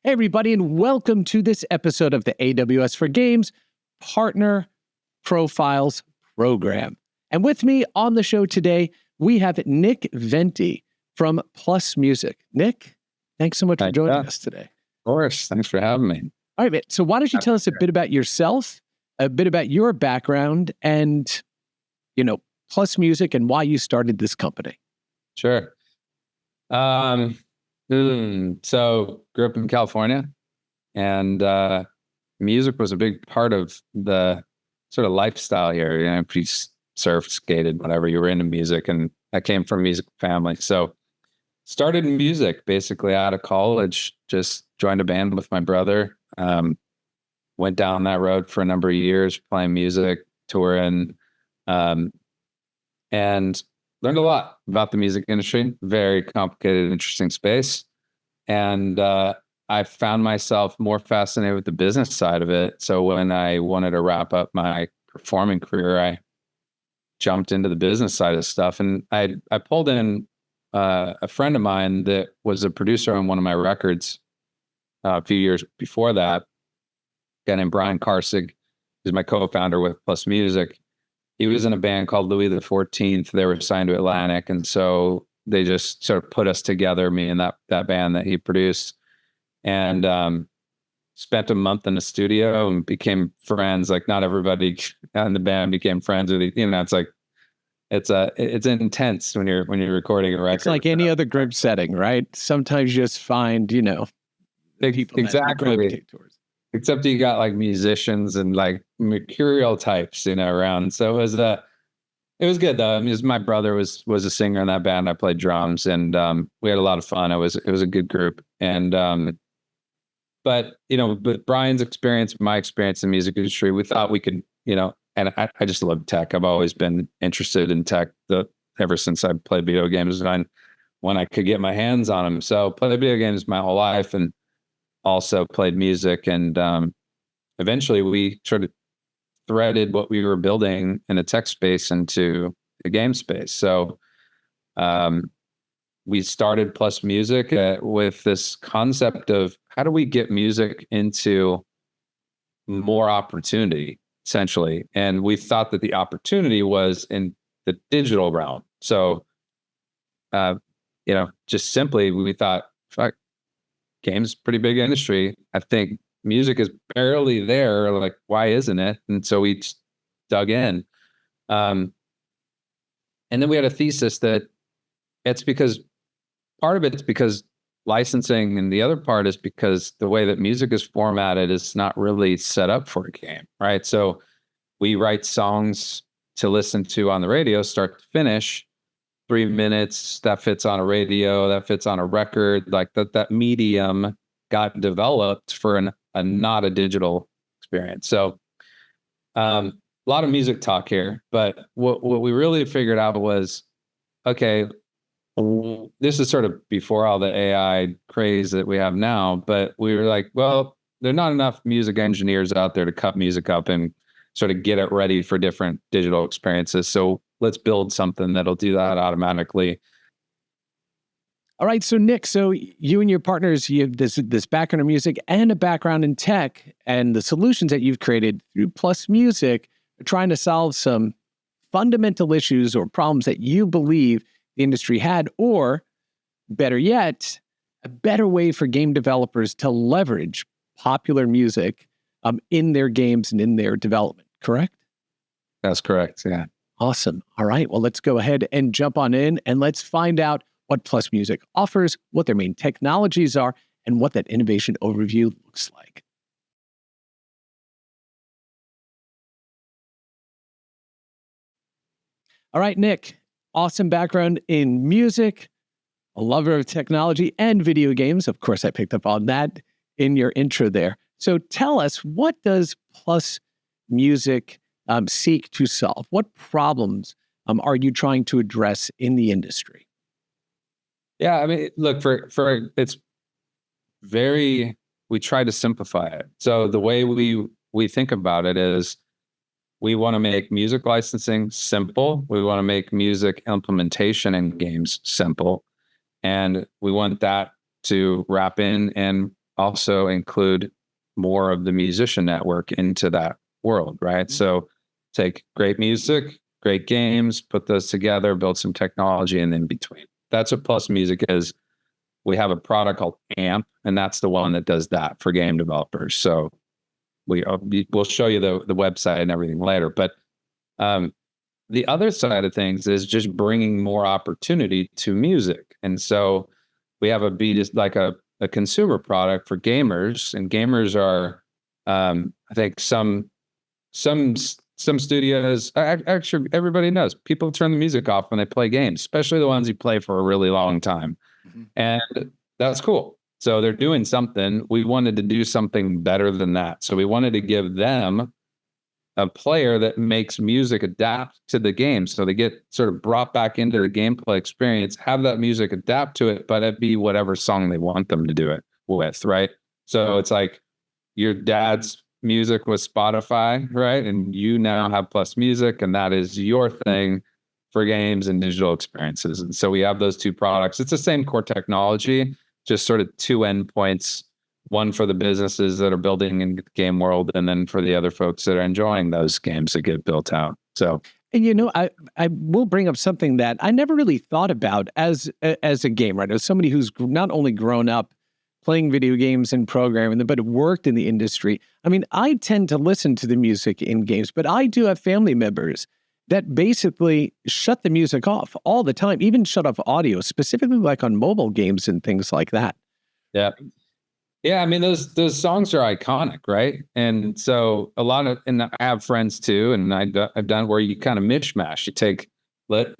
Hey, everybody, and welcome to this episode of the AWS for Games Partner Profiles Program. And with me on the show today, we have Nick Venti from PlusMusic. Nick, thanks so much for joining us today. Of course. Thanks for having me. All right, man. So why don't you tell us a bit about yourself, a bit about your background, and, PlusMusic and why you started this company? Sure. So grew up in California, and music was a big part of the sort of lifestyle here. If you surfed, skated, whatever, you were into music, and I came from a music family. So started in music basically out of college, just joined a band with my brother. Went down that road for a number of years, playing music, touring, and learned a lot about the music industry. Very complicated, interesting space. And I found myself more fascinated with the business side of it. So when I wanted to wrap up my performing career, I jumped into the business side of stuff. And I pulled in a friend of mine that was a producer on one of my records a few years before that, a guy named Brian Karsig, who's my co-founder with PlusMusic. He was in a band called Louis the 14th. They were signed to Atlantic. And so they just sort of put us together, me and that band that he produced, and spent a month in the studio and became friends. Like, not everybody in the band became friends with you. It's like, it's intense when you're recording a record. It's like any other group setting, right? Sometimes you just find, people exactly. that you towards. Except you got like musicians and like mercurial types, around. So it was good though. I mean, my brother was a singer in that band. I played drums, and we had a lot of fun. It was a good group. And but Brian's experience, my experience in the music industry, we thought we could, and I just love tech. I've always been interested in tech ever since I played video games when I could get my hands on them. So played video games my whole life, and also played music, and eventually we sort of threaded what we were building in the tech space into the game space. So we started PlusMusic with this concept of how do we get music into more opportunity, essentially. And we thought that the opportunity was in the digital realm. So, just simply, we thought, fuck, games, pretty big industry. I think music is barely there. Like, why isn't it? And so we just dug in. And then we had a thesis that part of it's because licensing, and the other part is because the way that music is formatted is not really set up for a game, right? So we write songs to listen to on the radio, start to finish, 3 minutes, that fits on a radio, that fits on a record. Like that medium got developed for not a digital experience. So a lot of music talk here, but what we really figured out was, okay, this is sort of before all the AI craze that we have now, but we were like, well, there are not enough music engineers out there to cut music up and sort of get it ready for different digital experiences. So let's build something that'll do that automatically. All right. So Nick, you and your partners, you have this background in music and a background in tech, and the solutions that you've created through PlusMusic are trying to solve some fundamental issues or problems that you believe the industry had, or better yet, a better way for game developers to leverage popular music in their games and in their development, correct? That's correct, yeah. Awesome. All right, well, let's go ahead and jump on in, and let's find out what PlusMusic offers, what their main technologies are, and what that innovation overview looks like. All right, Nick, awesome background in music, a lover of technology and video games. Of course, I picked up on that in your intro there. So tell us, what does PlusMusic seek to solve? What problems are you trying to address in the industry? Yeah, I mean, look, it's very, we try to simplify it. So the way we think about it is, we want to make music licensing simple. We want to make music implementation in games simple. And we want that to wrap in and also include more of the musician network into that world, right? So take great music, great games, put those together, build some technology, and in between. That's what PlusMusic is. We have a product called AMP, and that's the one that does that for game developers. So we'll show you the website and everything later. But the other side of things is just bringing more opportunity to music. And so we have a consumer product for gamers, and gamers are, I think some studios, actually everybody knows people turn the music off when they play games, especially the ones you play for a really long time. Mm-hmm. And that's cool. So they're doing something. We wanted to do something better than that. So we wanted to give them a player that makes music adapt to the game. So they get sort of brought back into the gameplay experience, have that music adapt to it, but it be whatever song they want them to do it with, right? So it's like your dad's music was Spotify, right? And you now have PlusMusic, and that is your thing for games and digital experiences. And so we have those two products. It's the same core technology, just sort of two endpoints, one for the businesses that are building in the game world, and then for the other folks that are enjoying those games that get built out. So, and I will bring up something that I never really thought about as a gamer, right? As somebody who's not only grown up playing video games and programming, but worked in the industry. I mean, I tend to listen to the music in games, but I do have family members that basically shut the music off all the time, even shut off audio, specifically like on mobile games and things like that. Yeah. Yeah, I mean, those songs are iconic, right? And so and I have friends too, and I've done where you kind of mishmash. You take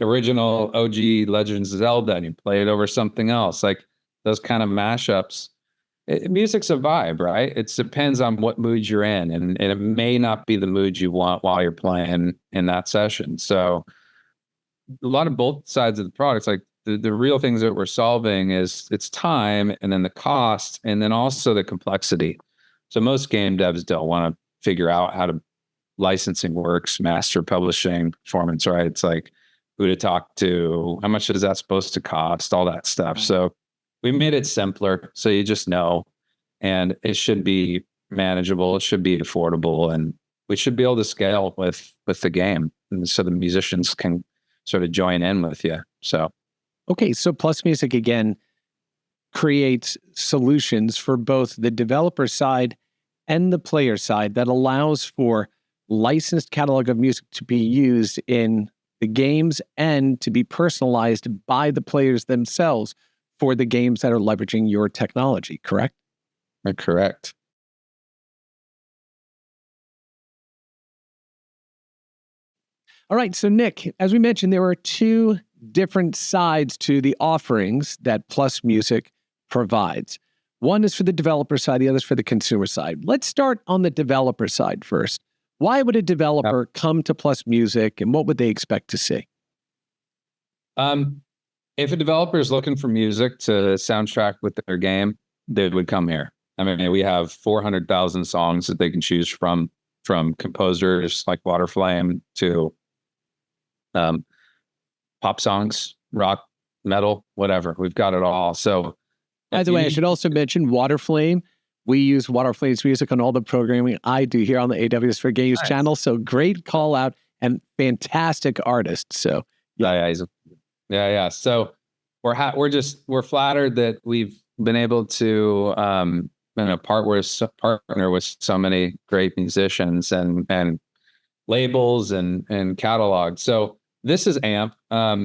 original OG Legends of Zelda and you play it over something else, like those kind of mashups. Music's a vibe, right? It depends on what mood you're in, and it may not be the mood you want while you're playing in that session. So a lot of both sides of the products, like the real things that we're solving is it's time, and then the cost, and then also the complexity. So most game devs don't want to figure out how to licensing works, master publishing, performance rights, like who to talk to, how much is that supposed to cost, all that stuff. So we made it simpler, so you just know, and it should be manageable. It should be affordable, and we should be able to scale with the game, and so the musicians can sort of join in with you. So, okay, so PlusMusic again creates solutions for both the developer side and the player side that allows for licensed catalog of music to be used in the games and to be personalized by the players themselves for the games that are leveraging your technology, correct? Correct. All right. So, Nick, as we mentioned, there are two different sides to the offerings that PlusMusic provides. One is for the developer side, the other is for the consumer side. Let's start on the developer side first. Why would a developer come to PlusMusic, and what would they expect to see? If a developer is looking for music to soundtrack with their game, they would come here. I mean, we have 400,000 songs that they can choose from composers like Waterflame to pop songs, rock, metal, whatever. We've got it all. So, by the way, I should also mention Waterflame. We use Waterflame's music on all the programming I do here on the AWS for Games channel. So great call out and fantastic artist. So yeah. So we're flattered that we've been able to partner with so many great musicians and labels and catalogs. So this is AMP.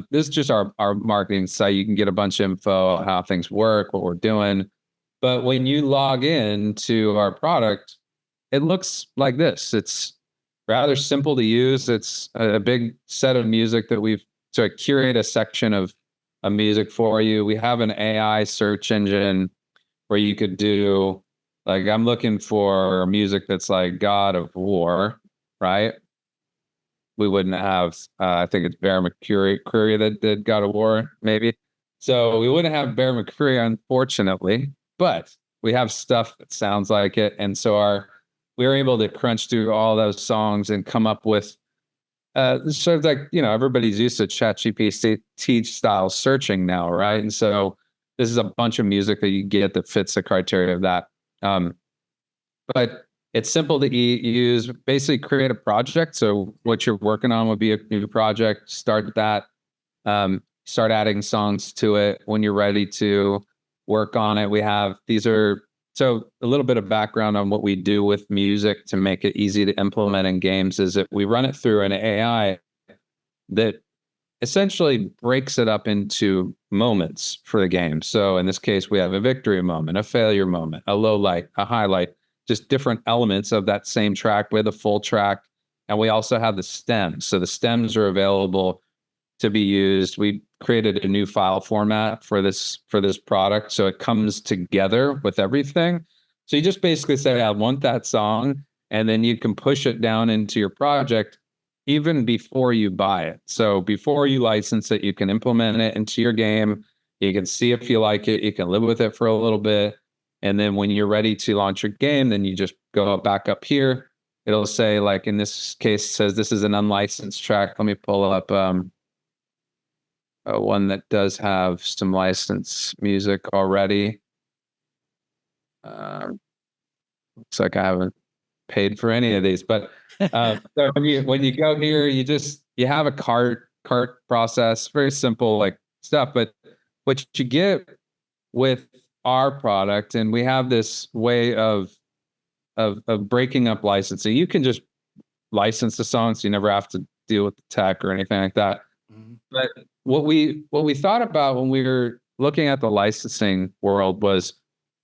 This is just our marketing site. You can get a bunch of info on how things work, what we're doing. But when you log in to our product, it looks like this. It's rather simple to use. It's a big set of music that we've to curate a section of music for you. We have an AI search engine where you could do, like, I'm looking for music that's like God of War, right? We wouldn't have, I think it's Bear McCreary that did God of War, maybe. So we wouldn't have Bear McCreary, unfortunately, but we have stuff that sounds like it. And so we were able to crunch through all those songs and come up with sort of like, everybody's used to ChatGPT style searching now, right? And so this is a bunch of music that you get that fits the criteria of that. But it's simple to use. Basically, create a project. So what you're working on would be a new project. Start that. Start adding songs to it when you're ready to work on it. So a little bit of background on what we do with music to make it easy to implement in games is that we run it through an AI that essentially breaks it up into moments for the game. So in this case, we have a victory moment, a failure moment, a low light, a highlight, just different elements of that same track with a full track. And we also have the stems. So the stems are available to be used. We created a new file format for this product. So it comes together with everything. So you just basically say, I want that song, and then you can push it down into your project even before you buy it. So before you license it, you can implement it into your game. You can see if you like it. You can live with it for a little bit. And then when you're ready to launch your game, then you just go back up here. It'll say, like in this case, it says this is an unlicensed track. Let me pull up one that does have some licensed music already. Looks like I haven't paid for any of these, but so when you go here, you have a cart process, very simple like stuff. But what you get with our product, and we have this way of breaking up licensing. You can just license the song, so you never have to deal with the tech or anything like that. Mm-hmm. But what we thought about when we were looking at the licensing world was,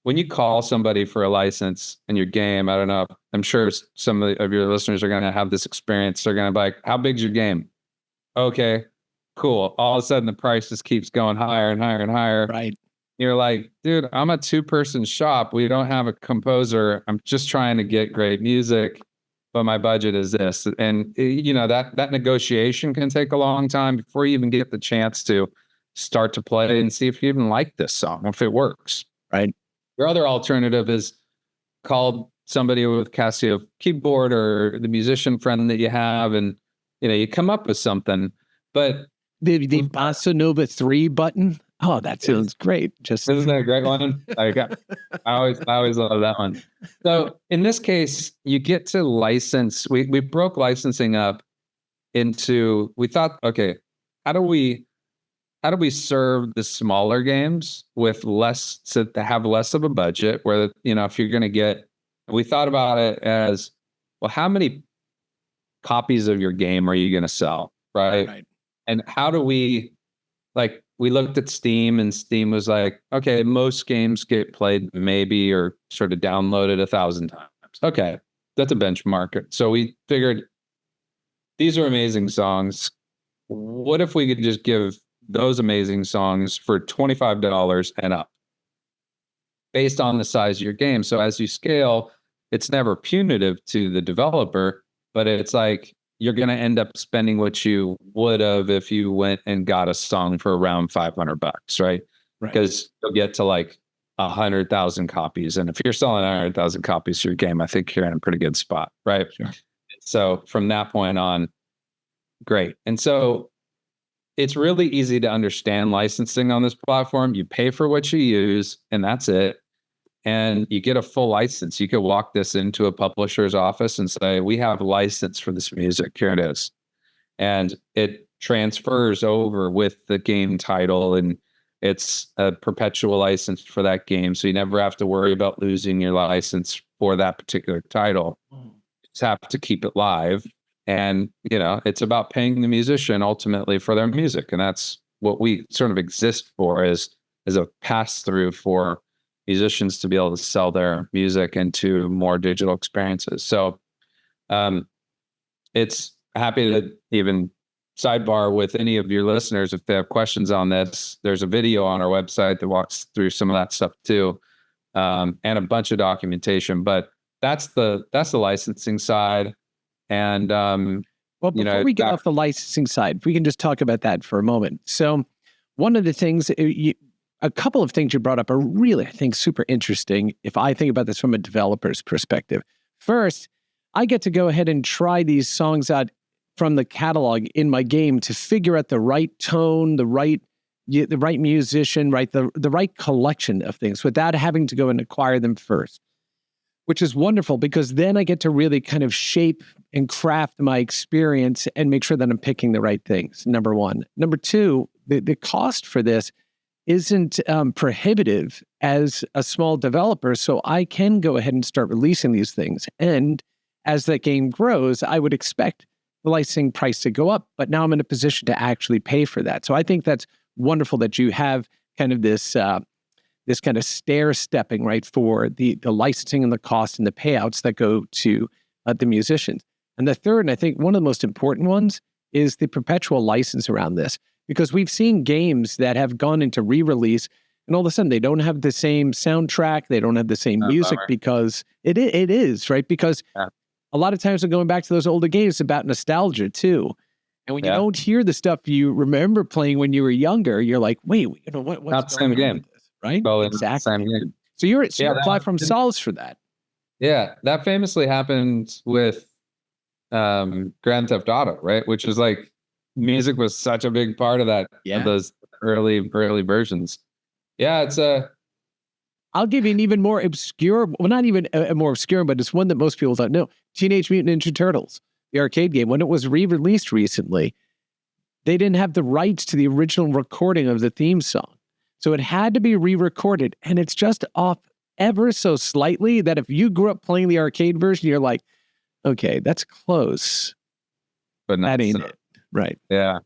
when you call somebody for a license in your game, I don't know, I'm sure some of your listeners are going to have this experience. They're going to be like, how big's your game? Okay, cool. All of a sudden the price just keeps going higher and higher and higher. Right. You're like, dude, I'm a 2-person shop. We don't have a composer. I'm just trying to get great music, but my budget is this. And that negotiation can take a long time before you even get the chance to start to play and see if you even like this song, if it works. Right. Your other alternative is call somebody with Casio keyboard or the musician friend that you have, and you come up with something. But the Bossa Nova 3 button. Oh, that sounds great. Isn't that a great one? I always love that one. So in this case, you get to license. We broke licensing up into, we thought, okay, how do we serve the smaller games with less, to have less of a budget, where, if you're going to get, we thought about it as, well, how many copies of your game are you going to sell? Right. And how do we looked at Steam, and Steam was like, okay, most games get played maybe or sort of downloaded 1,000 times. Okay. That's a benchmark. So we figured, these are amazing songs. What if we could just give those amazing songs for $25 and up, based on the size of your game? So as you scale, it's never punitive to the developer, but it's like, you're going to end up spending what you would have if you went and got a song for around $500, right? Because you'll get to like 100,000 copies. And if you're selling 100,000 copies of your game, I think you're in a pretty good spot, right? Sure. So from that point on, great. And so it's really easy to understand licensing on this platform. You pay for what you use, and that's it. And you get a full license. You could walk this into a publisher's office and say, we have a license for this music. Here it is. And it transfers over with the game title, and it's a perpetual license for that game. So you never have to worry about losing your license for that particular title. You just have to keep it live. And, it's about paying the musician ultimately for their music. And that's what we sort of exist for, is a pass-through for musicians to be able to sell their music into more digital experiences. So it's happy to even sidebar with any of your listeners if they have questions on this. There's a video on our website that walks through some of that stuff too, and a bunch of documentation. But that's the licensing side. And well, before we get off the licensing side, if we can just talk about that for a moment. So one of the things, a couple of things you brought up are really, I think, super interesting if I think about this from a developer's perspective. First, I get to go ahead and try these songs out from the catalog in my game to figure out the right tone, the right musician, right, the right collection of things without having to go and acquire them first. which is wonderful because then I get to really kind of shape and craft my experience and make sure that I'm picking the right things, number one. Number two, the cost for this isn't prohibitive as a small developer, so I can go ahead and start releasing these things. And as that game grows, I would expect the licensing price to go up, but now I'm in a position to actually pay for that. So I think that's wonderful that you have kind of this kind of stair stepping, right, for the licensing and the cost and the payouts that go to the musicians. And the third, and I think one of the most important ones, is the perpetual license around this. Because we've seen games that have gone into re-release, and all of a sudden they don't have the same soundtrack, they don't have the same music, because it is, right? Because a lot of times we're going back to those older games about nostalgia too. And when you don't hear the stuff you remember playing when you were younger, you're like, wait, what's not the going same on game. with this, right? Well, exactly. Same game. So your platform solves for that. Yeah, that famously happened with Grand Theft Auto, right? Which is like, music was such a big part of that, of those early versions. Yeah, it's I'll give you an even more obscure, well, not even a more obscure, but it's one that most people don't know. Teenage Mutant Ninja Turtles, the arcade game, when it was re-released recently, they didn't have the rights to the original recording of the theme song. So it had to be re-recorded, and it's just off ever so slightly that if you grew up playing the arcade version, you're like, okay, that's close, but that ain't it. Right. Yeah.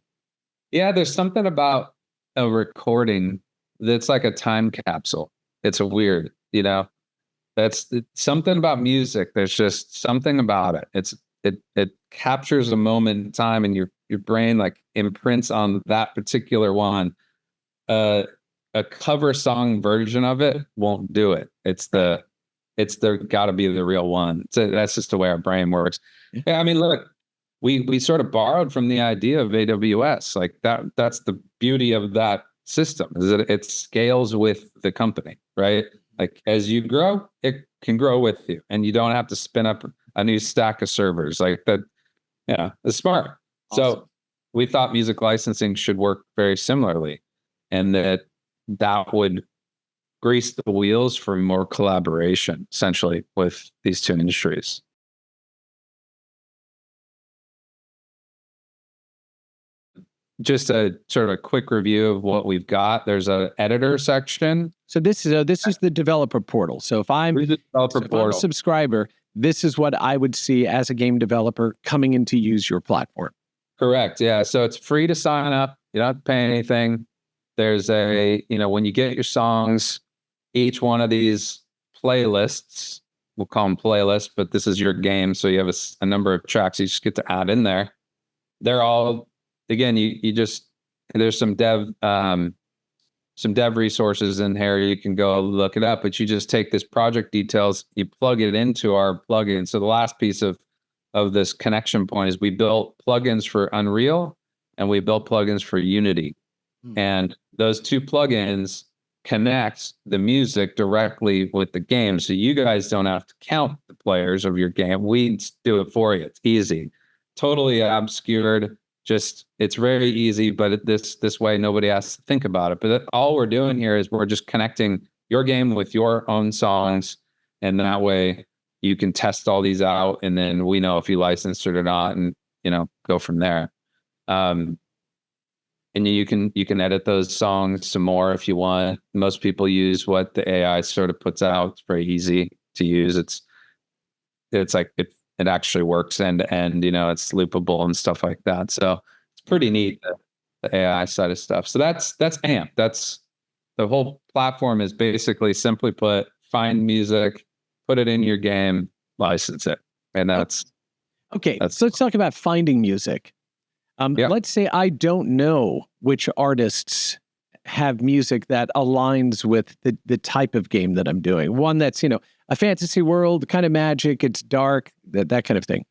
Yeah, there's something about a recording that's like a time capsule. It's a weird, it's something about music. There's just something about it. It captures a moment in time, and your brain like imprints on that particular one. A cover song version of it won't do it. It's the got to be the real one. So that's just the way our brain works. Yeah, I mean, look, we sort of borrowed from the idea of AWS. Like that's the beauty of that system, is that it scales with the company, right? Like as you grow, it can grow with you, and you don't have to spin up a new stack of servers like that. Yeah, it's smart. Awesome. So we thought music licensing should work very similarly, and that would grease the wheels for more collaboration, essentially, with these two industries. Just a sort of a quick review of what we've got. There's an editor section. So this is the developer portal. So if I'm a subscriber, this is what I would see as a game developer coming in to use your platform. Correct. Yeah. So it's free to sign up. You don't have to pay anything. There's when you get your songs, each one of these playlists, we'll call them playlists, but this is your game. So you have a number of tracks you just get to add in there. They're all, again, you just, there's some dev resources in here. You can go look it up, but you just take this project details, you plug it into our plugin. So the last piece of this connection point is we built plugins for Unreal and we built plugins for Unity. And those two plugins connect the music directly with the game. So you guys don't have to count the players of your game. We do it for you. It's easy. Totally obscured. Just, it's very easy, but this way nobody has to think about it. But all we're doing here is we're just connecting your game with your own songs, and that way you can test all these out, and then we know if you licensed it or not, and go from there. And you can edit those songs some more if you want. Most people use what the AI sort of puts out. It's very easy to use. It's like it actually works end to end. It's loopable and stuff like that. So it's pretty neat, the AI side of stuff. So that's AMP. That's the whole platform. Is basically, simply put, find music, put it in your game, license it, and that's okay. So let's talk about finding music. Let's say I don't know which artists have music that aligns with the type of game that I'm doing. One that's, a fantasy world, kind of magic, it's dark, that kind of thing.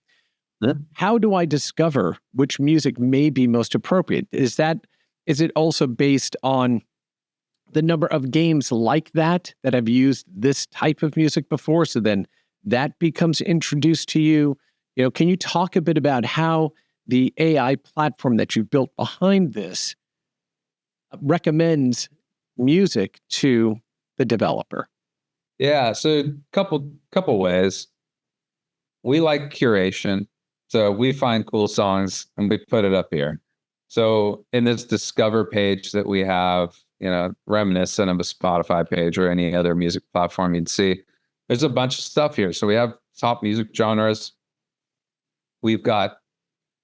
Yeah. How do I discover which music may be most appropriate? Is it also based on the number of games like that have used this type of music before? So then that becomes introduced to you. Can you talk a bit about how the AI platform that you've built behind this recommends music to the developer? Yeah, so couple ways. We like curation. So we find cool songs and we put it up here. So in this discover page that we have, reminiscent of a Spotify page or any other music platform you'd see, there's a bunch of stuff here. So we have top music genres. We've got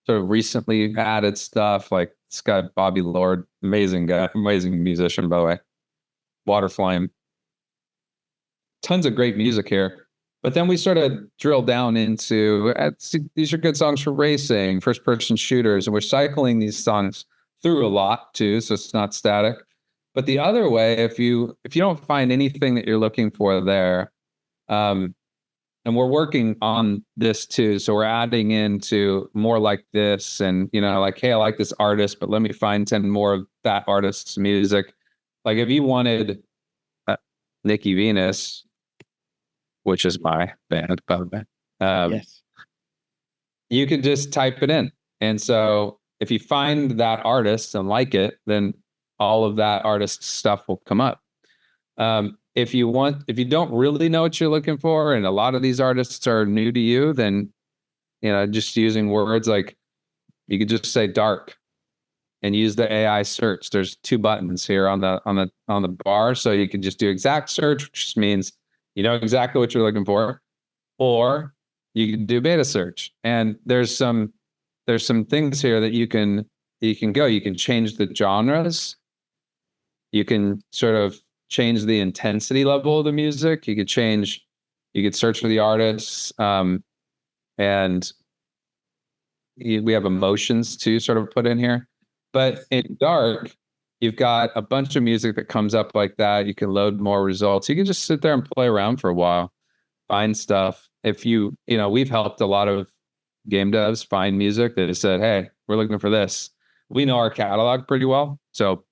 sort of recently added stuff like this guy, Bobby Lord, amazing guy, amazing musician, by the way. Waterflame, tons of great music here. But then we sort of drill down into these are good songs for racing, first person shooters, and we're cycling these songs through a lot too, so it's not static. But the other way, if you don't find anything that you're looking for there, and we're working on this too, so we're adding into more like this, and like, hey, I like this artist, but let me find 10 more of that artist's music. Like if you wanted Nicky Venus, which is my band, by the way. Yes. You can just type it in. And so if you find that artist and like it, then all of that artist's stuff will come up. If you don't really know what you're looking for, and a lot of these artists are new to you, then, just using words like, you could just say dark and use the AI search. There's 2 buttons here on the bar. So you can just do exact search, which just means you know exactly what you're looking for, or you can do beta search. And there's some things here that you can go. You can change the genres. You can sort of change the intensity level of the music. You could search for the artists, and we have emotions to sort of put in here. But in dark, you've got a bunch of music that comes up like that. You can load more results. You can just sit there and play around for a while, find stuff. If we've helped a lot of game devs find music that has said, hey, we're looking for this. We know our catalog pretty well, so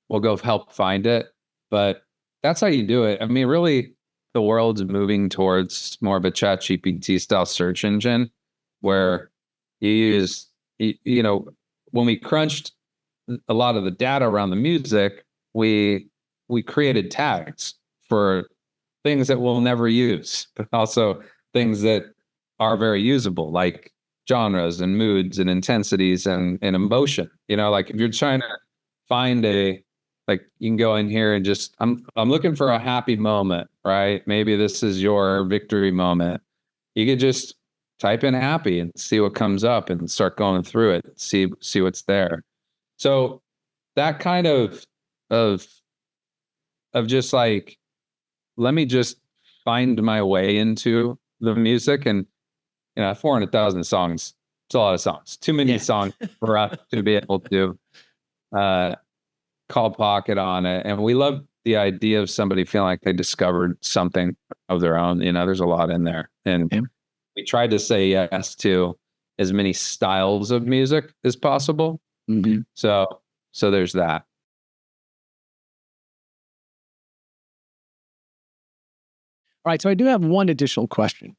we'll go help find it. But that's how you do it. I mean, really, the world's moving towards more of a ChatGPT style search engine where you use, when we crunched a lot of the data around the music, we created tags for things that we'll never use, but also things that are very usable, like genres and moods and intensities and emotion. Like if you're trying to find like you can go in here and just I'm looking for a happy moment, right? Maybe this is your victory moment. You could just type in happy and see what comes up and start going through it, see what's there. So that kind of just like, let me just find my way into the music. And 400,000 songs, it's a lot of songs, too many songs for us to be able to call pocket on it. And we love the idea of somebody feeling like they discovered something of their own. There's a lot in there. And we tried to say yes to as many styles of music as possible. Mm-hmm. So there's that. All right. So I do have one additional question.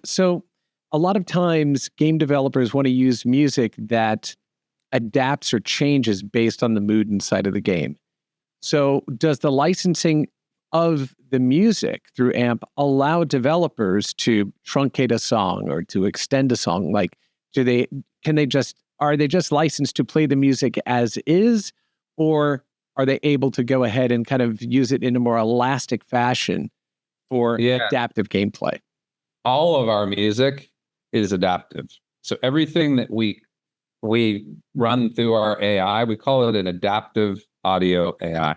So a lot of times game developers want to use music that adapts or changes based on the mood inside of the game. So does the licensing of the music through AMP allow developers to truncate a song or to extend a song? Like, are they just licensed to play the music as is, or are they able to go ahead and kind of use it in a more elastic fashion for adaptive gameplay? All of our music is adaptive. So everything that we run through our AI, we call it an adaptive audio AI.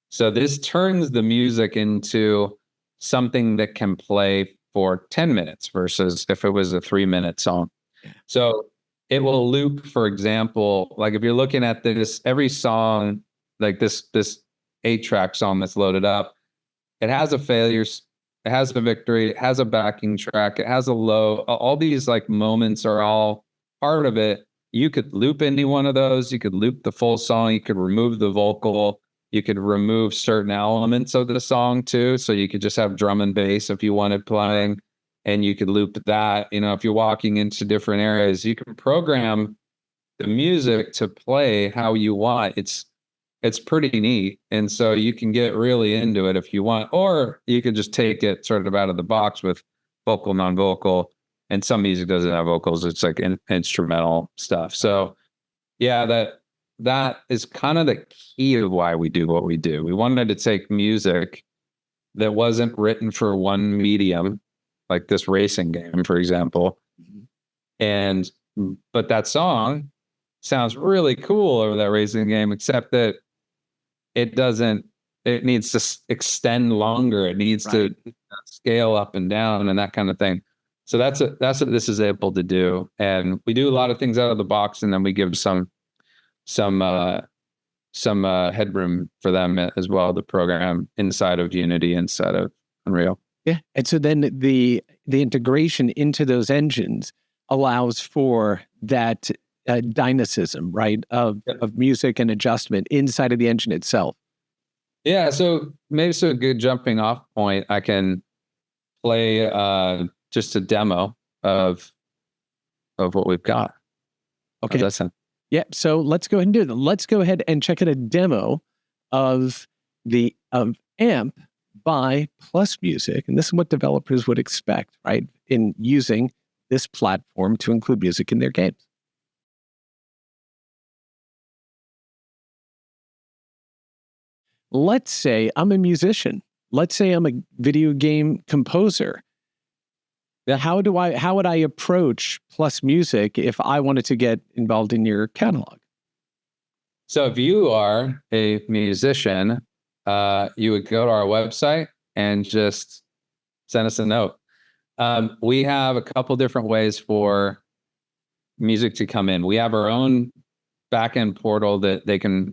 So this turns the music into something that can play for 10 minutes versus if it was a 3-minute song. So it will loop, for example, like if you're looking at this, every song, like this 8-track song that's loaded up, it has a failures, it has a victory, it has a backing track, it has a low, all these like moments are all part of it. You could loop any one of those. You could loop the full song. You could remove the vocal. You could remove certain elements of the song too. So you could just have drum and bass if you wanted playing, and you could loop that. If you're walking into different areas, you can program the music to play how you want. It's it's pretty neat. And so you can get really into it if you want, or you could just take it sort of out of the box with vocal, non-vocal, and some music doesn't have vocals. It's like instrumental stuff. So yeah, that is kind of the key of why we do what we do. We wanted to take music that wasn't written for one medium, like this racing game, for example. And but that song sounds really cool over that racing game, except that it needs to extend longer. It needs to scale up and down and that kind of thing. So that's what this is able to do. And we do a lot of things out of the box, and then we give some headroom for them as well, the program inside of Unity, inside of Unreal. Yeah. And so then the integration into those engines allows for that dynamism, right, of music and adjustment inside of the engine itself. Yeah. So maybe it's a good jumping off point. I can play just a demo of what we've got. Okay. How does that sound? Yeah. So let's go ahead and do that. Let's go ahead and check out a demo of AMP by PlusMusic. And this is what developers would expect, right, in using this platform to include music in their games. Let's say I'm a musician. Let's say I'm a video game composer. Yeah. How would I approach PlusMusic if I wanted to get involved in your catalog? So if you are a musician, you would go to our website and just send us a note. We have a couple different ways for music to come in. We have our own backend portal that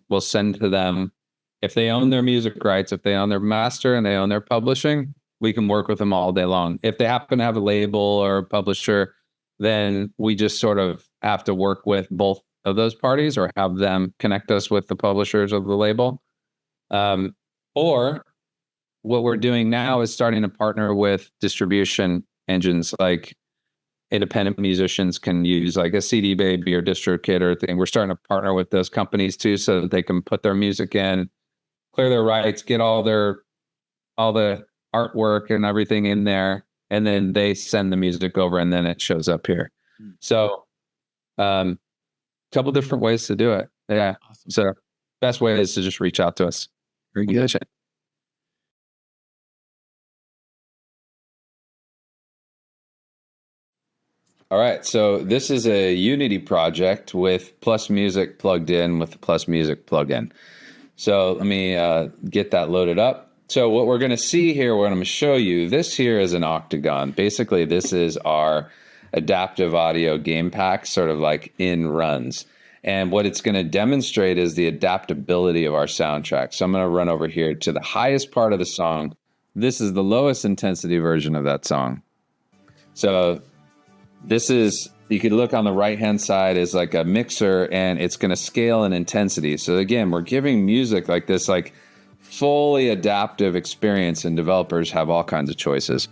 we'll send to them. If they own their music rights, if they own their master and they own their publishing, we can work with them all day long. If they happen to have a label or a publisher, then we just sort of have to work with both of those parties or have them connect us with the publishers of the label. Or what we're doing now is starting to partner with distribution engines, like independent musicians can use like a CD Baby or DistroKid or thing. We're starting to partner with those companies too, so that they can put their music in, clear their rights, get all the artwork and everything in there, and then they send the music over, and then it shows up here. So, couple different ways to do it. Yeah. Awesome. So, best way is to just reach out to us. Very good. All right, so this is a Unity project with PlusMusic plugged in with the PlusMusic plugin. So let me get that loaded up. So what we're going to see here, what I'm going to show you, this here is an octagon. Basically, this is our adaptive audio game pack, sort of like in runs. And what it's going to demonstrate is the adaptability of our soundtrack. So I'm going to run over here to the highest part of the song. This is the lowest intensity version of that song. So this is, you could look on the right-hand side is like a mixer, and it's going to scale in intensity. So again, we're giving music like this, like fully adaptive experience, and developers have all kinds of choices.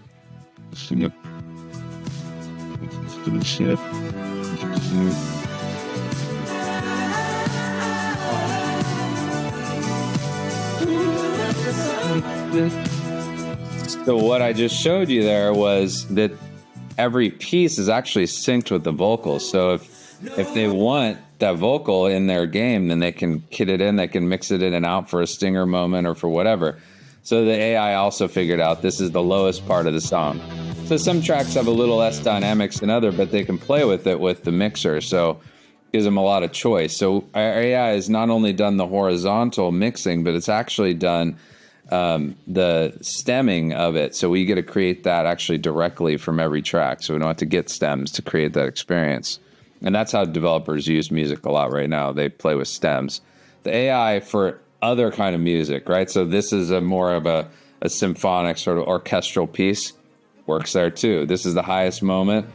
So what I just showed you there was that every piece is actually synced with the vocals. So if they want that vocal in their game, then they can kit it in, they can mix it in and out for a stinger moment or for whatever. So the AI also figured out this is the lowest part of the song. So some tracks have a little less dynamics than other, but they can play with it with the mixer. So it gives them a lot of choice. So our AI has not only done the horizontal mixing, but it's actually done the stemming of it. So we get to create that actually directly from every track. So we don't have to get stems to create that experience. And that's how developers use music a lot right now. They play with stems. The AI for other kind of music, right? So this is a more of a symphonic sort of orchestral piece. Works there too. This is the highest moment.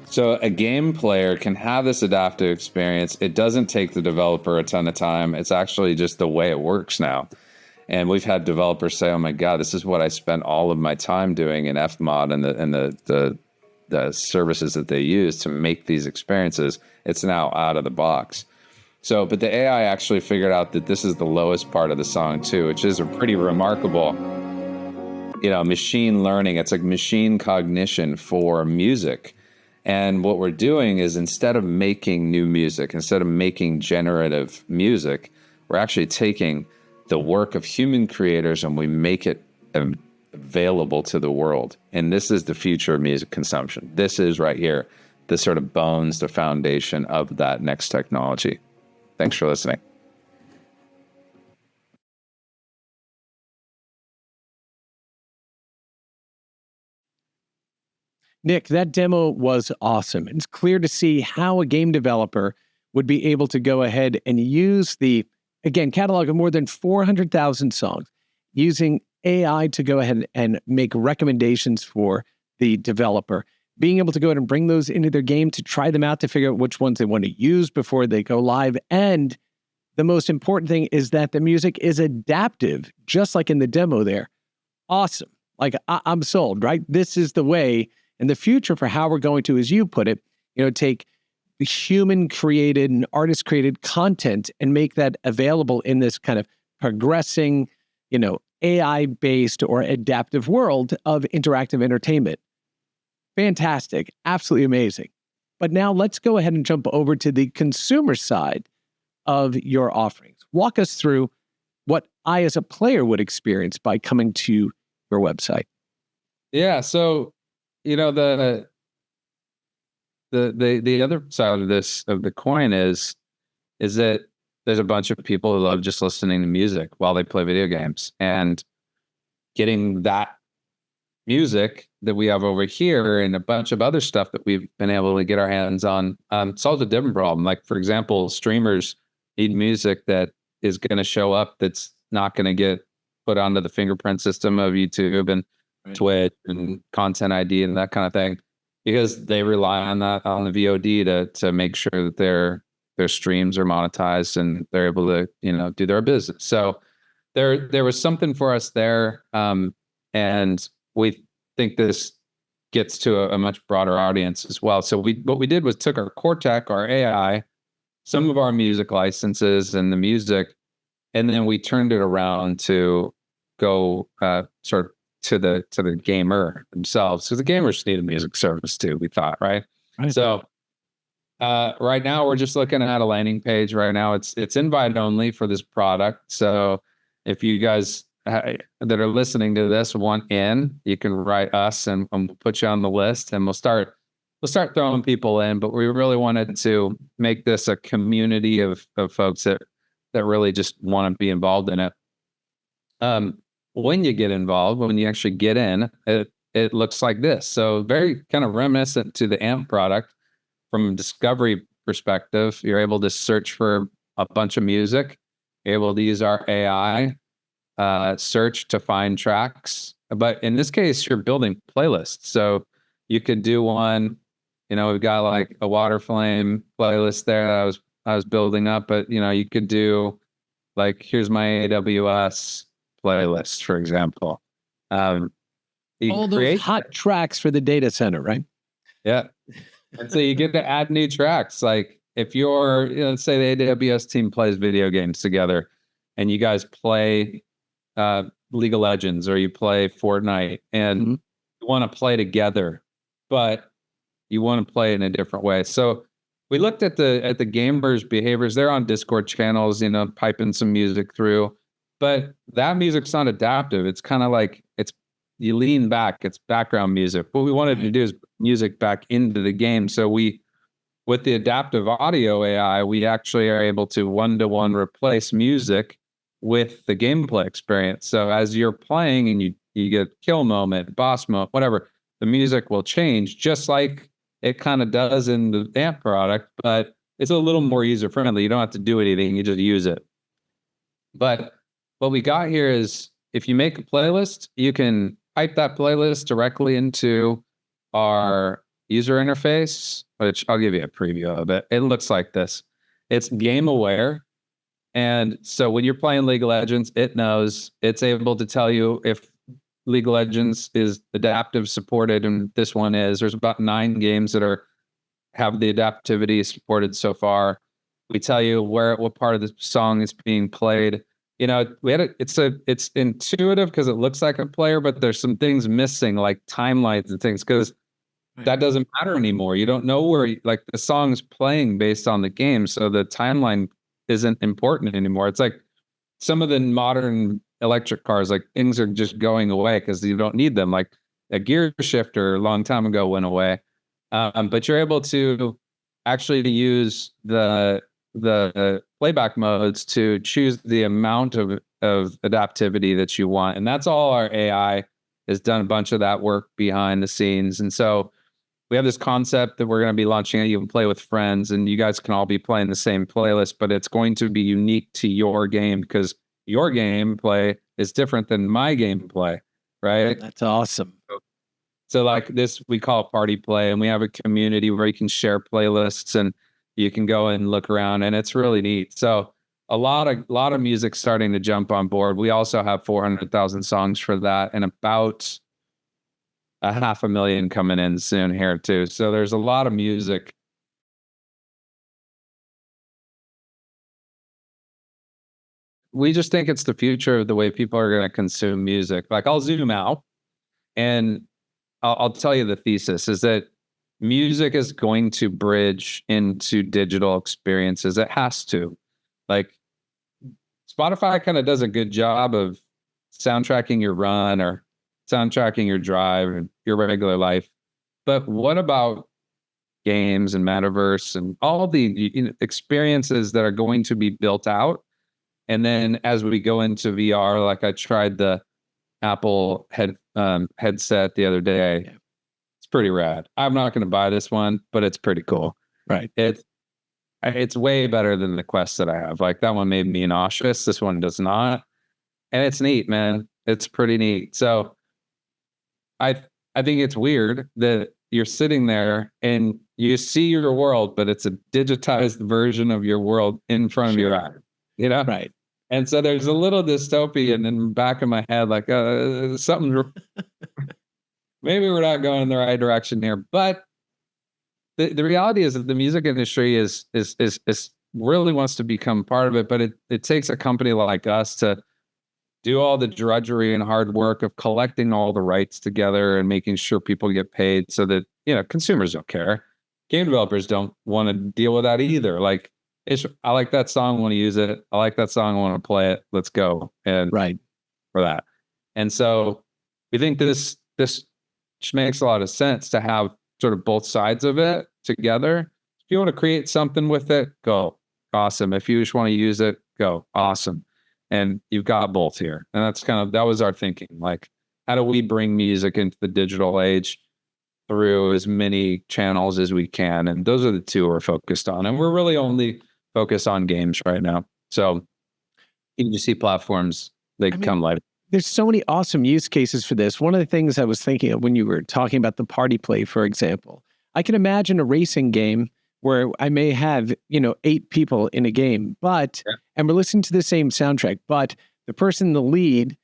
So a game player can have this adaptive experience. It doesn't take the developer a ton of time. It's actually just the way it works now. And we've had developers say, "Oh my God, this is what I spent all of my time doing in FMod and the the services that they use to make these experiences, it's now out of the box. So, but the AI actually figured out that this is the lowest part of the song too, which is a pretty remarkable, machine learning. It's like machine cognition for music. And what we're doing is, instead of making new music, instead of making generative music, we're actually taking the work of human creators and we make it available to the world. And this is the future of music consumption. This is right here, the sort of bones, the foundation of that next technology. Thanks for listening. Nick, that demo was awesome. It's clear to see how a game developer would be able to go ahead and use the, again, catalog of more than 400,000 songs, using AI to go ahead and make recommendations for the developer, being able to go ahead and bring those into their game to try them out, to figure out which ones they want to use before they go live. And the most important thing is that the music is adaptive, just like in the demo there. Awesome. Like, I'm sold, right? This is the way in the future for how we're going to, as you put it, take the human created and artist created content and make that available in this kind of progressing, AI based or adaptive world of interactive entertainment. Fantastic. Absolutely amazing. But now let's go ahead and jump over to the consumer side of your offerings. Walk us through what I, as a player, would experience by coming to your website. Yeah. So, the other side of this, of the coin, is that there's a bunch of people who love just listening to music while they play video games, and getting that music that we have over here and a bunch of other stuff that we've been able to get our hands on solves a different problem. Like, for example, streamers need music that is going to show up, that's not going to get put onto the fingerprint system of YouTube and Twitch and Content ID and that kind of thing, because they rely on that, on the VOD, to make sure that their streams are monetized and they're able to do their business. So there was something for us there, and we think this gets to a much broader audience as well. So what we did was took our core tech, our AI, some of our music licenses and the music, and then we turned it around to go sort of to the gamer themselves, because the gamers need a music service too, we thought, right? So right now we're just looking at a landing page. Right now it's invite only for this product. So if you guys that are listening to this want in, you can write us and we'll put you on the list, and we'll start throwing people in. But we really wanted to make this a community of folks that really just want to be involved in it. When you get involved, when you actually get in, it looks like this. So very kind of reminiscent to the AMP product from a discovery perspective. You're able to search for a bunch of music. You're able to use our AI search to find tracks. But in this case, you're building playlists. So you could do one, we've got like a water flame playlist there that I was building up, but you could do like, here's my AWS playlist, for example. All those hot tracks for the data center, right? Yeah. And so you get to add new tracks. Like, if you're, let's say the AWS team plays video games together and you guys play League of Legends, or you play Fortnite, and you want to play together, but you want to play in a different way. So we looked at the gamers' behaviors. They're on Discord channels, piping some music through. But that music's not adaptive. It's kind of like, you lean back, it's background music. What we wanted to do is music back into the game. So with the adaptive audio AI, we actually are able to one-to-one replace music with the gameplay experience. So as you're playing and you get kill moment, boss moment, whatever, the music will change, just like it kind of does in the AMP product, but it's a little more user-friendly. You don't have to do anything, you just use it. But what we got here is, if you make a playlist, you can pipe that playlist directly into our user interface, which I'll give you a preview of it. It looks like this. It's game aware. And so when you're playing League of Legends, it knows, it's able to tell you if League of Legends is adaptive supported, and this one is. There's about 9 games that have the adaptivity supported so far. We tell you what part of the song is being played. It's intuitive because it looks like a player, but there's some things missing, like timelines and things, because that doesn't matter anymore. You don't know where like the song's playing based on the game, so the timeline isn't important anymore. It's like some of the modern electric cars, like things are just going away because you don't need them. Like a gear shifter a long time ago went away, but you're able to actually use the playback modes to choose the amount of adaptivity that you want, and that's all our AI has done a bunch of that work behind the scenes. And so we have this concept that we're going to be launching it. You can play with friends, and you guys can all be playing the same playlist, but it's going to be unique to your game because your gameplay is different than my gameplay, right? That's awesome. So like this, we call it party play, and we have a community where you can share playlists and you can go and look around, and it's really neat. So a lot of music starting to jump on board. We also have 400,000 songs for that, and about 500,000 coming in soon here too. So there's a lot of music. We just think it's the future of the way people are going to consume music. Like I'll zoom out and I'll tell you the thesis is that music is going to bridge into digital experiences. It has to. Like Spotify kind of does a good job of soundtracking your run or soundtracking your drive and your regular life. But what about games and metaverse and all the experiences that are going to be built out? And then as we go into VR, like I tried the Apple headset the other day. Yeah. It's pretty rad. I'm not going to buy this one, but it's pretty cool. Right. It's way better than the Quest that I have. Like that one made me nauseous. This one does not. And it's neat, man. It's pretty neat. So I think it's weird that you're sitting there and you see your world, but it's a digitized version of your world in front of your eyes, Right. And so there's a little dystopian in the back of my head, like something. Maybe we're not going in the right direction here, but the reality is that the music industry is really wants to become part of it, but it takes a company like us to do all the drudgery and hard work of collecting all the rights together and making sure people get paid so that, consumers don't care. Game developers don't want to deal with that either. Like, I like that song, I want to use it. I like that song, I want to play it. Let's go. And right for that. And so we think this makes a lot of sense to have sort of both sides of it together. If you want to create something with it, go. Awesome. If you just want to use it, go. Awesome. And you've got both here. And that was our thinking. Like, how do we bring music into the digital age through as many channels as we can? And those are the two we're focused on. And we're really only focused on games right now. So you see platforms, come later. There's so many awesome use cases for this. One of the things I was thinking of when you were talking about the party play, for example, I can imagine a racing game where I may have, 8 people in a game, and we're listening to the same soundtrack, but the person in the lead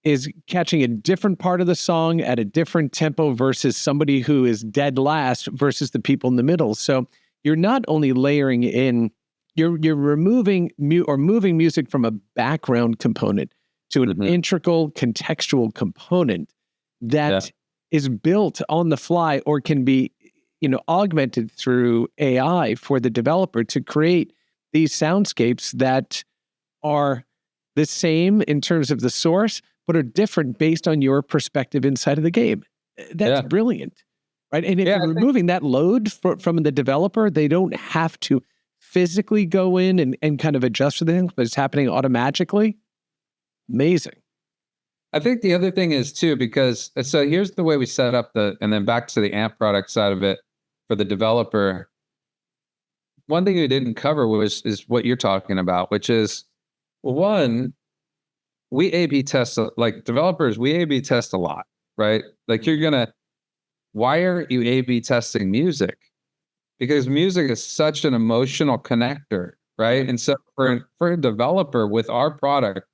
is catching a different part of the song at a different tempo versus somebody who is dead last versus the people in the middle. So you're not only layering in, you're removing or moving music from a background component to an integral contextual component that is built on the fly or can be augmented through AI for the developer to create these soundscapes that are the same in terms of the source, but are different based on your perspective inside of the game. That's brilliant, right? And if you're removing that load from the developer, they don't have to physically go in and kind of adjust for things, but it's happening automatically. Amazing. I think the other thing is too, because so here's the way we set up and then back to the AMP product side of it for the developer. One thing we didn't cover is what you're talking about, which is, well, one, we A/B test, like developers, we A/B test a lot, right? Like why are you A/B testing music? Because music is such an emotional connector, right? And so for a developer with our product,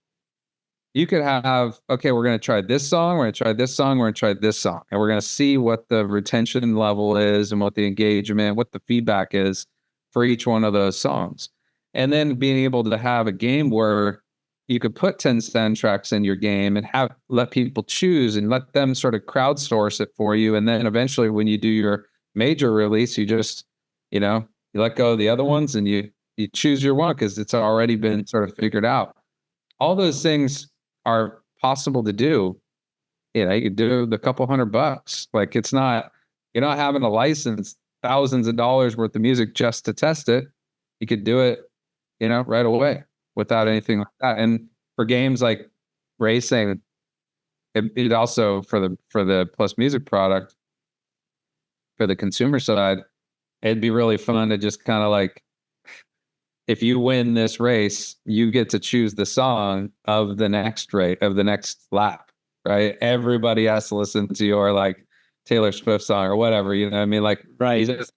you could have, okay, we're going to try this song, we're going to try this song, we're going to try this song, and we're going to see what the retention level is and what the engagement, what the feedback is for each one of those songs. And then being able to have a game where you could put 10 soundtracks in your game and let people choose and let them sort of crowdsource it for you. And then eventually when you do your major release, you just, you let go of the other ones and you choose your one because it's already been sort of figured out. All those things are possible to do. You could do the couple $100. Like you're not having to license thousands of dollars worth of music just to test it. You could do it, right away without anything like that. And for games like racing, it also for the PlusMusic product, for the consumer side, it'd be really fun to just kind of like, if you win this race, you get to choose the song of the next lap, right? Everybody has to listen to your like Taylor Swift song or whatever, you know what I mean? Like, right. You just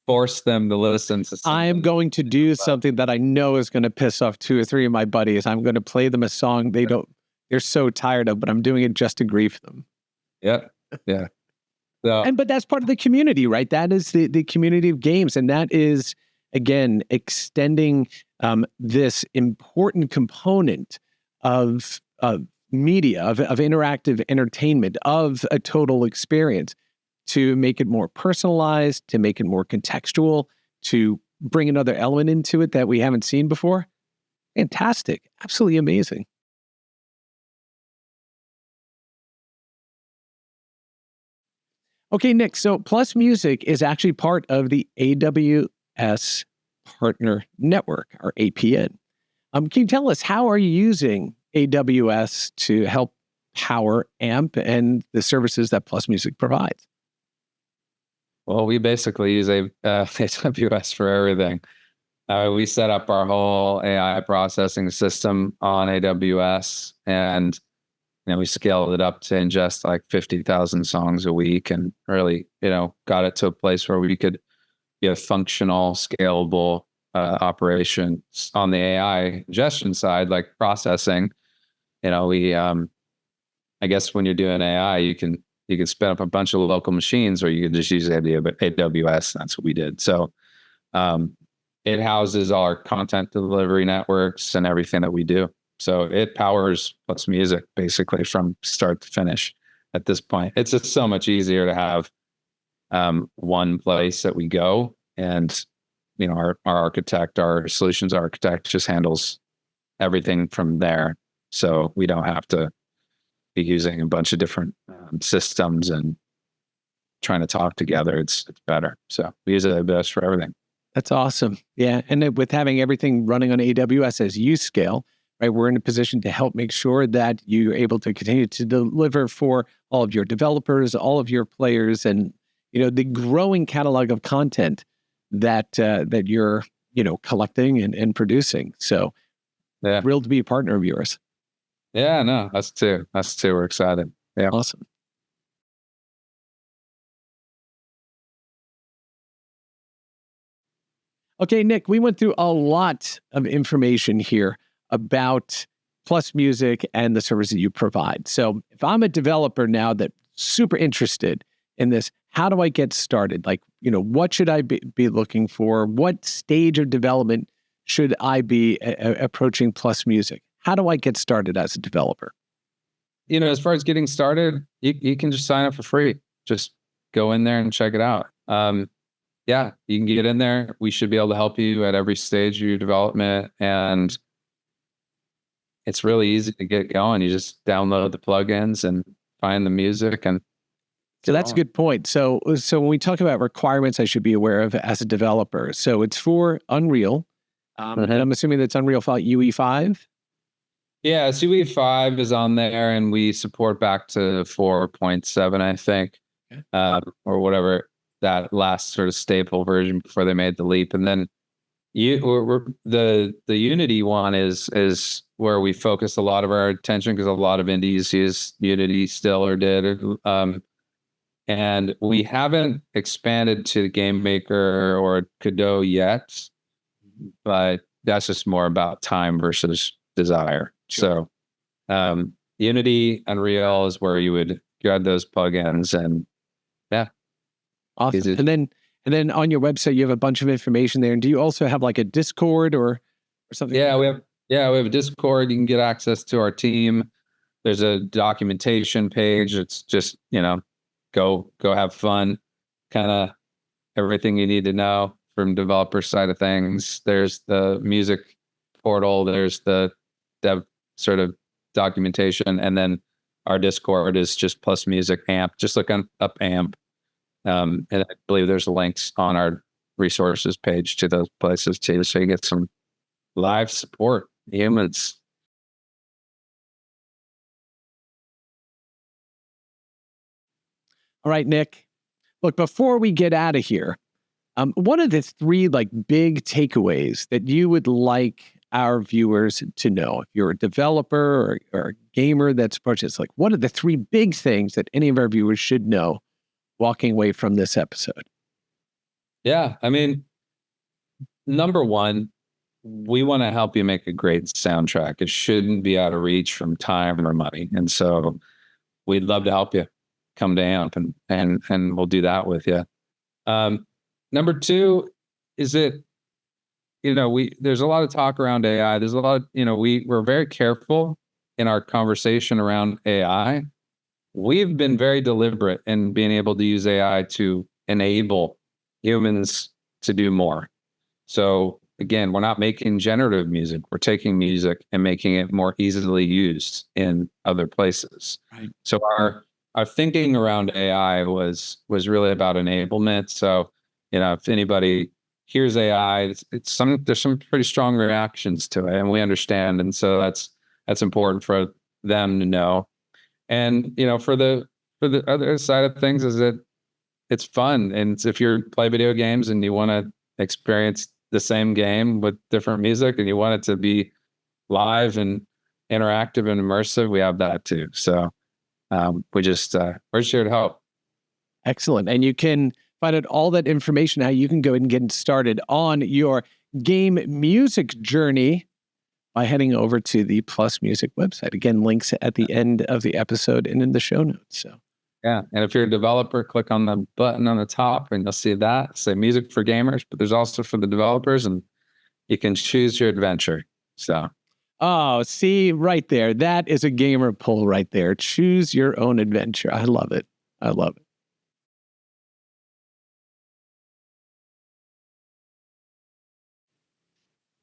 force them to listen to something. I am going to do something that I know is going to piss off 2 or 3 of my buddies. I'm going to play them a song they're so tired of, but I'm doing it just to grief them. Yep. Yeah. So, but that's part of the community, right? That is the community of games. And that is, again, extending this important component of media, of interactive entertainment, of a total experience, to make it more personalized, to make it more contextual, to bring another element into it that we haven't seen before. Fantastic. Absolutely amazing. Okay, Nick, so PlusMusic is actually part of the AWS Partner Network, or APN. Can you tell us, how are you using AWS to help power AMP and the services that PlusMusic provides? Well, we basically use AWS for everything. We set up our whole AI processing system on AWS, and we scaled it up to ingest like 50,000 songs a week, and really, got it to a place where we could be a functional, scalable operation on the AI ingestion side, like processing. We, I guess when you're doing AI, you can spin up a bunch of local machines, or you can just use AWS. That's what we did. So it houses all our content delivery networks and everything that we do. So it powers PlusMusic basically from start to finish at this point. It's just so much easier to have one place that we go, and our architect, our solutions architect, just handles everything from there. So we don't have to be using a bunch of different systems and trying to talk together. It's better. So we use AWS for everything. That's awesome. Yeah. And with having everything running on AWS as you scale, right, we're in a position to help make sure that you're able to continue to deliver for all of your developers, all of your players, and the growing catalog of content that you're collecting and producing. So, yeah, thrilled to be a partner of yours. Yeah, no, us too. We're excited. Yeah, awesome. Okay, Nick, we went through a lot of information here about PlusMusic and the service that you provide. So if I'm a developer now that's super interested in this, how do I get started? Like, what should I be looking for? What stage of development should I be approaching PlusMusic? How do I get started as a developer? As far as getting started, you can just sign up for free. Just go in there and check it out. Yeah, you can get in there. We should be able to help you at every stage of your development. And it's really easy to get going. You just download the plugins and find the music. And so that's a good point. So when we talk about requirements I should be aware of as a developer, so it's for Unreal. And I'm assuming that's Unreal UE5? Yeah, UE5 is on there, and we support back to 4.7, I think, or whatever, that last sort of staple version before they made the leap. And then the Unity one is where we focus a lot of our attention, because a lot of indies use Unity still, or did. And we haven't expanded to Game Maker or Godot yet, but that's just more about time versus desire. Sure. So Unity, Unreal is where you would grab those plugins, and yeah, Awesome. easy. And then on your website, you have a bunch of information there. And do you also have like a Discord or something? Yeah, we have a Discord. You can get access to our team. There's a documentation page. It's just, go have fun. Kind of everything you need to know from developer side of things. There's the music portal. There's the dev sort of documentation, and then our Discord is just PlusMusic AMP. Just look up AMP, and I believe there's links on our resources page to those places too, so you get some live support, humans. All right, Nick. Look, before we get out of here, what are the three like big takeaways that you would like our viewers to know? If you're a developer or a gamer that's purchased, like what are the three big things that any of our viewers should know walking away from this episode? Yeah, I mean, number one, we want to help you make a great soundtrack. It shouldn't be out of reach from time or money. And so we'd love to help you. Come to AMP and we'll do that with you. Number two is that, there's a lot of talk around AI. There's a lot of, we're very careful in our conversation around AI. We've been very deliberate in being able to use AI to enable humans to do more. So again, we're not making generative music. We're taking music and making it more easily used in other places. Right. So our thinking around AI was really about enablement. So, if anybody hears AI, there's some pretty strong reactions to it, and we understand. And so that's important for them to know. And, for the other side of things is that it's fun. And if you play video games and you want to experience the same game with different music and you want it to be live and interactive and immersive, we have that too. So we're just here to help. Excellent. And you can find out all that information, how you can go and get started on your game music journey by heading over to the PlusMusic website. Again, links at the end of the episode and in the show notes. So yeah. And if you're a developer, click on the button on the top and you'll see that. Say music for gamers, but there's also for the developers, and you can choose your adventure. So oh, see right there. That is a gamer pull right there. Choose your own adventure. I love it. I love it.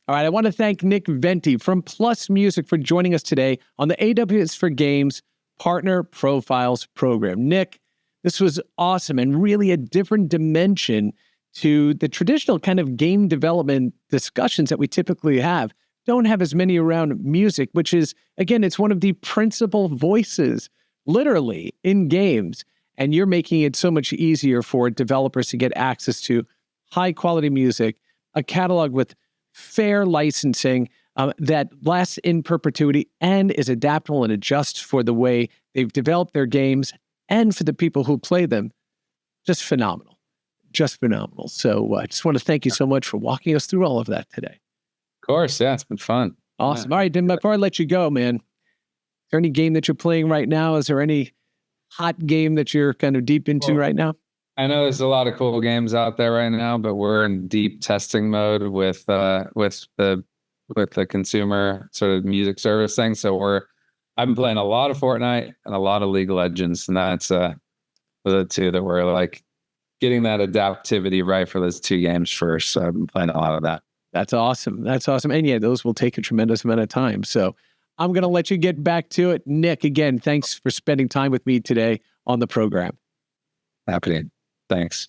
All right. I want to thank Nick Venti from PlusMusic for joining us today on the AWS for Games Partner Profiles program. Nick, this was awesome and really a different dimension to the traditional kind of game development discussions that we typically have. Don't have as many around music, which is, again, it's one of the principal voices, literally, in games. And you're making it so much easier for developers to get access to high-quality music, a catalog with fair licensing that lasts in perpetuity and is adaptable and adjusts for the way they've developed their games and for the people who play them. Just phenomenal. Just phenomenal. So I just want to thank you so much for walking us through all of that today. Of course. Yeah, it's been fun. Awesome. Yeah. All right, then before I let you go, man, is there any game that you're playing right now? Is there any hot game that you're kind of deep into right now? I know there's a lot of cool games out there right now, but we're in deep testing mode with the consumer sort of music service thing. So I've been playing a lot of Fortnite and a lot of League of Legends, and that's the two that we're like getting that adaptivity right for those two games first. So I've been playing a lot of that. That's awesome. That's awesome. And yeah, those will take a tremendous amount of time. So I'm going to let you get back to it. Nick, again, thanks for spending time with me today on the program. Happening. Thanks.